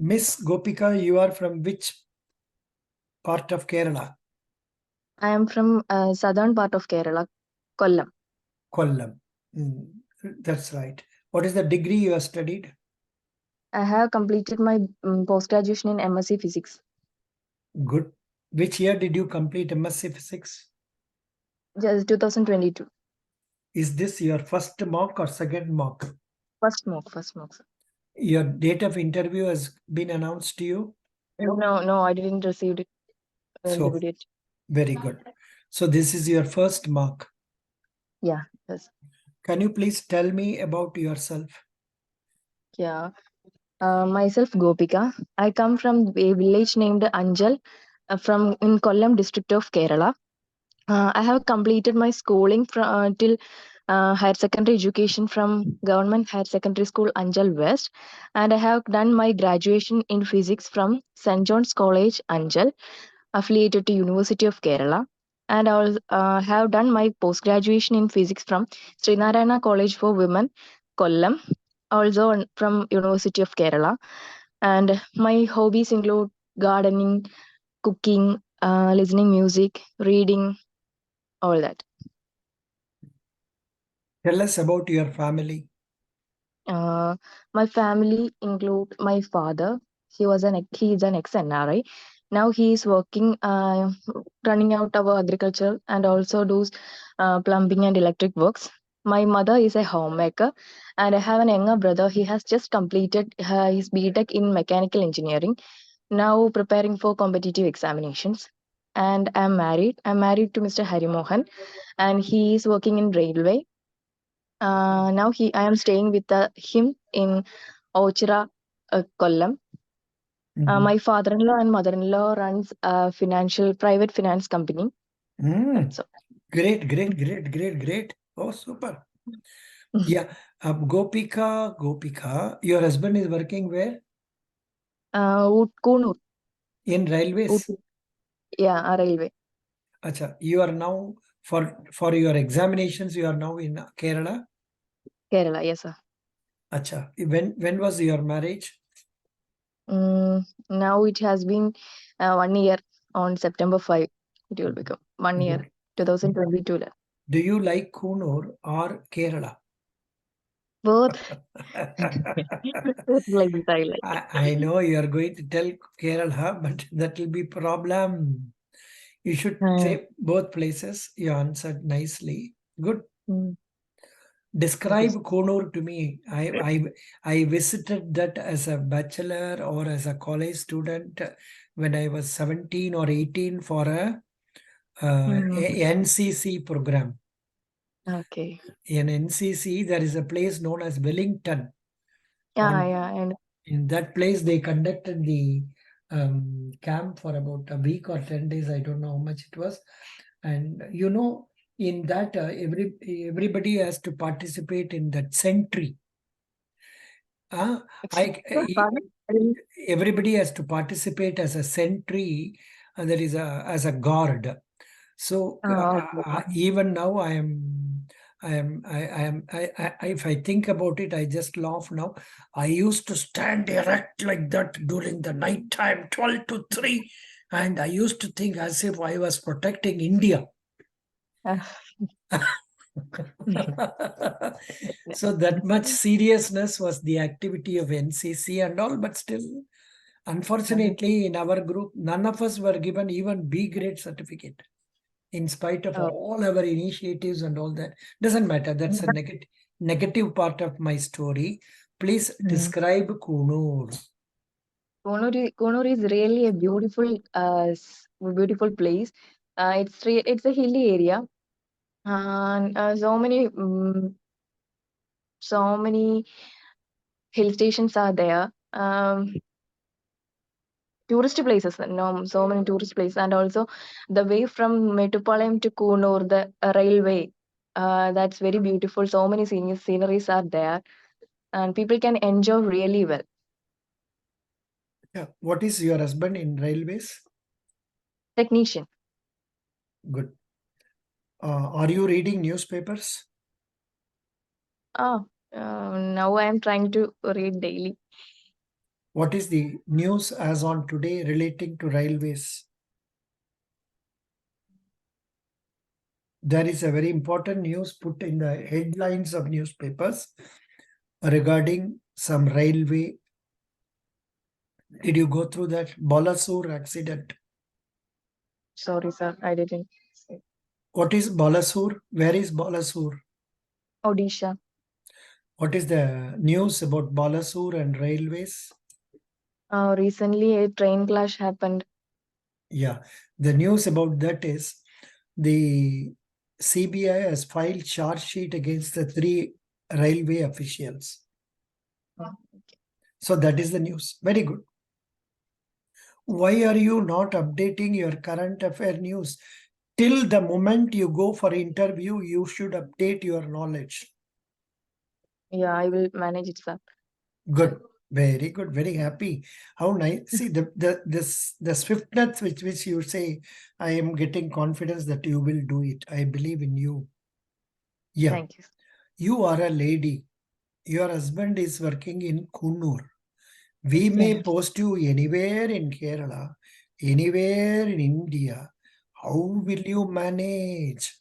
Miss Gopika, you are from which part of Kerala? I am from southern part of Kerala, Kollam. Kollam. Mm, that's right. What is the degree you have studied? I have completed my post-graduation in MSc Physics, Good. Which year did you complete MSc Physics? just 2022. Is this your first mock or second mock? First mock, sir. Your date of interview has been announced to you? No, I didn't receive it. So, Interview date. very good. So, this is your first mock. Yeah, yes. Can you please tell me about yourself? Yeah. Myself, Gopika. I come from a village named Anjal, from in Kollam district of Kerala. I have completed my schooling from till higher secondary education from Government Higher Secondary School Anjal West, and I have done my graduation in physics from St John's College Anjal, affiliated to University of Kerala, and I have done my post graduation in physics from Srinarayana College for Women, Kollam, also from University of Kerala. And my hobbies include gardening, cooking, listening music, reading, all that. Tell us about your family. Uh, my family include my father. He is an ex NRI. Now he is working, running out our agriculture and also does plumbing and electric works. My mother is a homemaker, and I have an younger brother. He has just completed his BTech in mechanical engineering. Now preparing for competitive examinations. And I'm married. I'm married to Mr. Hari Mohan, and he is working in railway. Now I am staying with him in Ochira, Kollam. Mhm. My father-in-law and mother-in-law runs a private finance company. Mm. That's all. Great. Oh, super. Yeah. Gopika, your husband is working where? Kunur, In railways. yeah, railway, Acha, you are now for your examinations, you are now in Kerala. Kerala, yes, sir. Acha, when was your marriage? Now it has been 1 year on September 5. It will become 1 year, Good. 2022. Do you like Kunur or Kerala? Both, both like this, I like. I know you are going to tell Kerala, but that will be problem. You should Mm, say both places. You answered nicely. Good. mm, thank you, Describe sir. Konur to me. I visited that as a bachelor or as a college student when I was 17 or 18 for Mm, a NCC program. okay. In NCC, there is a place known as Wellington. Yeah, And yeah, and in that place, they conducted the camp for about a week or 10 days. I don't know how much it was. And in that, everybody has to participate in that century. I, pardon? everybody has to participate as a sentry, and that is as a guard. So Okay. even now if I think about it, I just laugh now. I used to stand erect like that during the night time, 12 to 3, and I used to think as if I was protecting India. Uh, So that much seriousness was the activity of NCC and all, but still, unfortunately, in our group, none of us were given even B grade certificate, in spite of oh. all our initiatives and all that. Doesn't matter. That's a negative part of my story. Please Mm. describe Kunur. Konur is really a beautiful place. It's a hilly area, and so many hill stations are there. Tourist places, no, so many tourist places, and also the way from Metupalayam to Kunur, the railway, that's very beautiful. So many sceneries are there, and people can enjoy really well. Yeah. What is your husband in railways? Technician. Good. Are you reading newspapers? Ah, now I am trying to read daily. What is the news as on today relating to railways? There is a very important news put in the headlines of newspapers regarding some railway. Did you go through that Balasur accident? Sorry, sir, I didn't say. What is Balasur? Where is Balasur? Odisha. What is the news about Balasur and railways? Recently, a train clash happened. Yeah, the news about that is the CBI has filed charge sheet against the 3 railway officials. So that is the news. Very good. Why are you not updating your current affair news? Till the moment you go for interview, you should update your knowledge. Yeah, I will manage it, sir. Good. Very good. Very happy. How nice. See the swiftness which you say, I am getting confidence that you will do it. I believe in you. Yeah. Thank you. You are a lady. Your husband is working in Kunnur. We may Yeah. post you anywhere in Kerala, anywhere in India. How will you manage?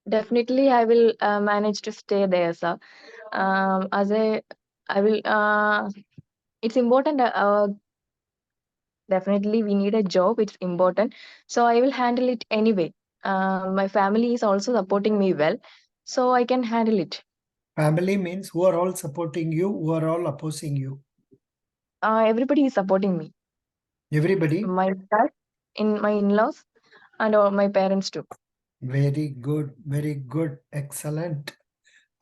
Definitely, I will manage to stay there, sir. As a, I will. It's important. Definitely, we need a job. It's important. So I will handle it anyway. My family is also supporting me well, so I can handle it. Family means who are all supporting you, who are all opposing you. Everybody is supporting me. Everybody. My dad, in my in-laws, and all my parents too. Very good, very good, excellent.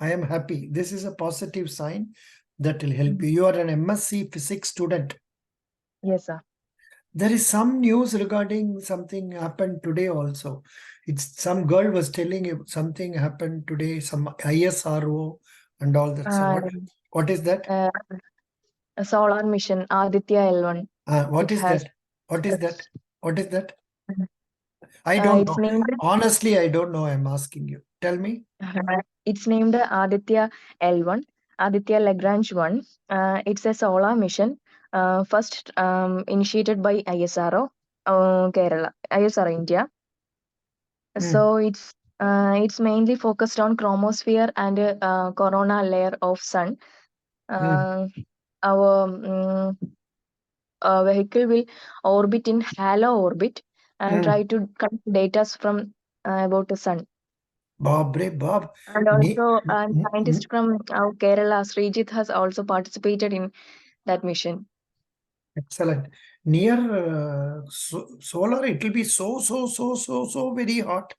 I am happy. This is a positive sign that will help you. You are an MSc physics student. Yes, sir. There is some news regarding something happened today also. It's some girl was telling you something happened today, some ISRO and all that. So what is that? A solar mission, Aditya L1. What It is has. that? What is that? What is that? I don't It's know. named. Honestly, I don't know. I'm asking you. Tell me. It's named Aditya L1, Aditya Lagrange 1. It's a solar mission, first initiated by ISRO, Kerala, ISRO India. So it's mainly focused on chromosphere and corona layer of sun. Our vehicle will orbit in halo orbit and try to collect data from about the sun. Bob, Ray, Bob. And also, scientist from Kerala, Srijit, has also participated in that mission. Excellent. Near solar, it will be so very hot.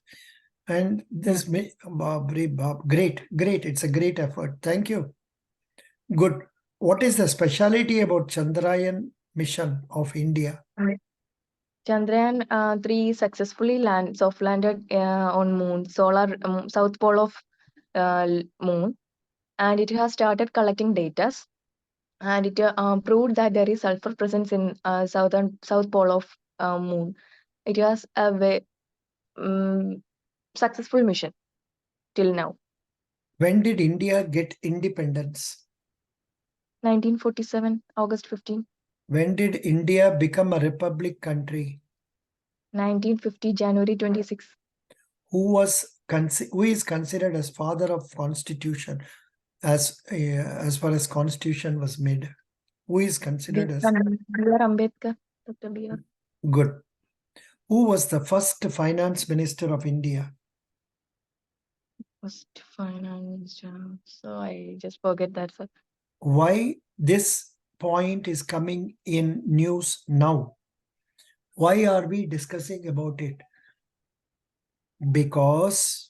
And this may, Bob, Ray, Bob. Great, great. It's a great effort. Thank you. Good. What is the speciality about Chandrayaan mission of India? Chandrayaan 3 successfully soft landed on moon, solar south pole of moon, and it has started collecting data. And it proved that there is sulfur presence in south pole of moon. It was a very successful mission till now. When did India get independence? 1947, August 15. When did India become a republic country? 1950, January 26. Who is considered as father of constitution as far as constitution was made? Who is considered as B.R. Ambedkar, Dr. B.R. good? Who was the first finance minister of India? First finance. So I just forget that, sir. Why this point is coming in news now? Why are we discussing about it? Because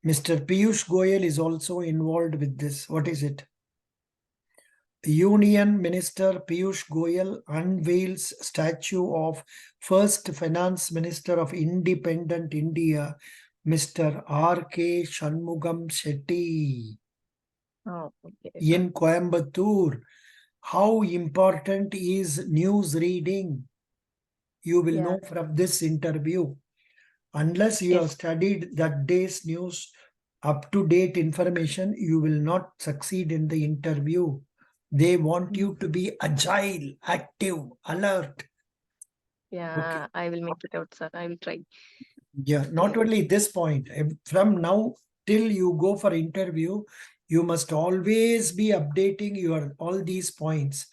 Mr. Piyush Goyal is also involved with this. What is it? Union Minister Piyush Goyal unveils statue of first Finance Minister of Independent India, Mr. R.K. Shanmugam Shetty, Okay. in Coimbatore. How important is news reading? You will know from this interview. Unless you have studied that day's news, up-to-date information, you will not succeed in the interview. They want you to be agile, active, alert. Yeah, Okay. I will make it out, sir. I will try. Yeah, not only this point, from now till you go for interview, you must always be updating your all these points.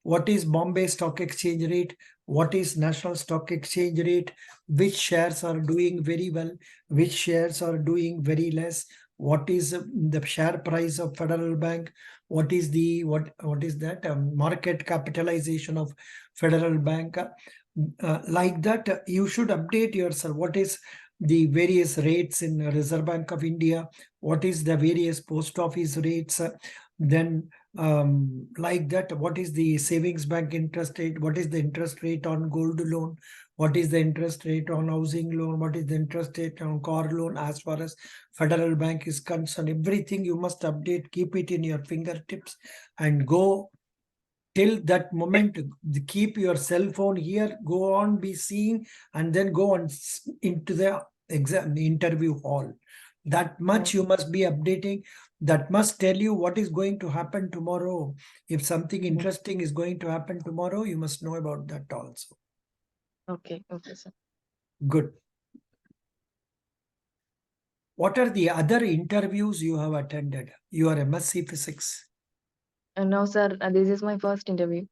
What is Bombay Stock Exchange rate? What is National Stock Exchange rate? Which shares are doing very well? Which shares are doing very less? What is the share price of Federal Bank? What is the what is that market capitalization of Federal Bank? Like that, you should update yourself. What is the various rates in Reserve Bank of India? What is the various post office rates? Then like that, what is the savings bank interest rate? What is the interest rate on gold loan? What is the interest rate on housing loan? What is the interest rate on car loan? As far as Federal Bank is concerned, everything you must update, keep it in your fingertips and go till that moment. Keep your cell phone here, go on, be seeing, and then go on into the exam interview hall. That much you must be updating. That must tell you what is going to happen tomorrow. If something interesting is going to happen tomorrow, you must know about that also. Okay, okay, sir. Good. What are the other interviews you have attended? You are MSc Physics. No, sir, this is my first interview.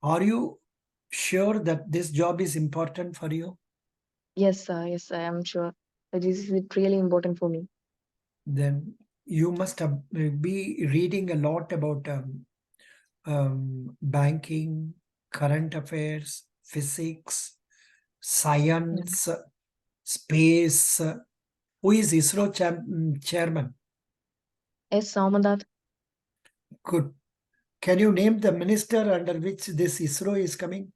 Are you sure that this job is important for you? Yes, sir. Yes, I am sure. This is really important for me. Then you must be reading a lot about banking, current affairs, physics, science, space. Who is ISRO chairman? Yes, Somandath. Good. Can you name the minister under which this ISRO is coming?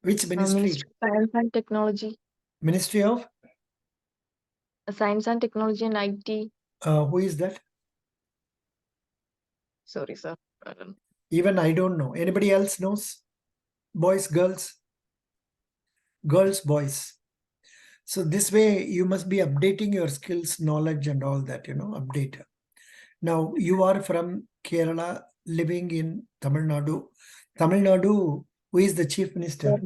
Which ministry? Ministry of Science and Technology. Ministry of? Science and Technology and IT. Who is that? Sorry, sir. Pardon. Even I don't know. Anybody else knows? Boys, girls? Girls, boys. So this way you must be updating your skills, knowledge and all that, update. Now you are from Kerala, living in Tamil Nadu. Tamil Nadu, who is the chief minister?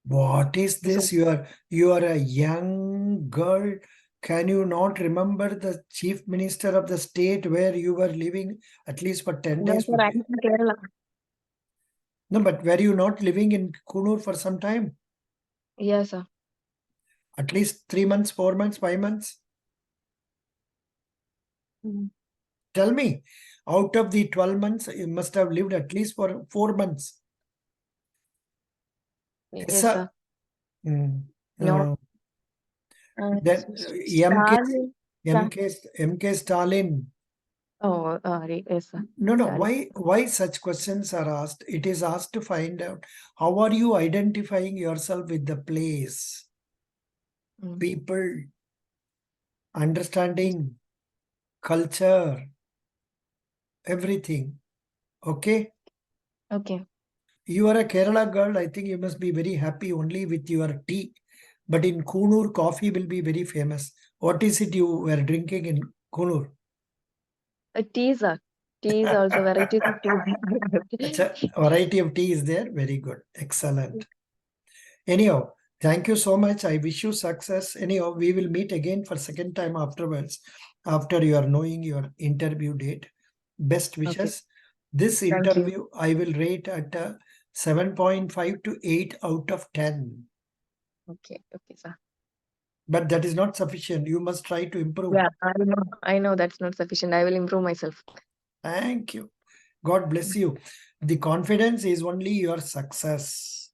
What is this? You are a young girl. Can you not remember the chief minister of the state where you were living at least for 10 No, days? sir, I'm from Kerala. No, but were you not living in Kunur for some time? Yes, sir. At least 3 months, 4 months, 5 months? Tell me, out of the 12 months, you must have lived at least for 4 months. Yes, sir. No. Then MK Stalin. Oh, yes, sir. No, Stalin. why such questions are asked? It is asked to find out how are you identifying yourself with the place, people, understanding, culture, everything. Okay? Okay. You are a Kerala girl. I think you must be very happy only with your tea. But in Kunur, coffee will be very famous. What is it you were drinking in Kunur? Tea, sir. Tea is also varieties of tea. A variety of tea is there. Very good. Excellent. Anyhow, thank you so much. I wish you success. Anyhow, we will meet again for second time afterwards, after you are knowing your interview date. Best wishes. Okay. This interview, I will rate at 7.5 to 8 out of 10. Okay, sir. But that is not sufficient. You must try to improve. Yeah, I know that's not sufficient. I will improve myself. Thank you. God bless you. The confidence is only your success.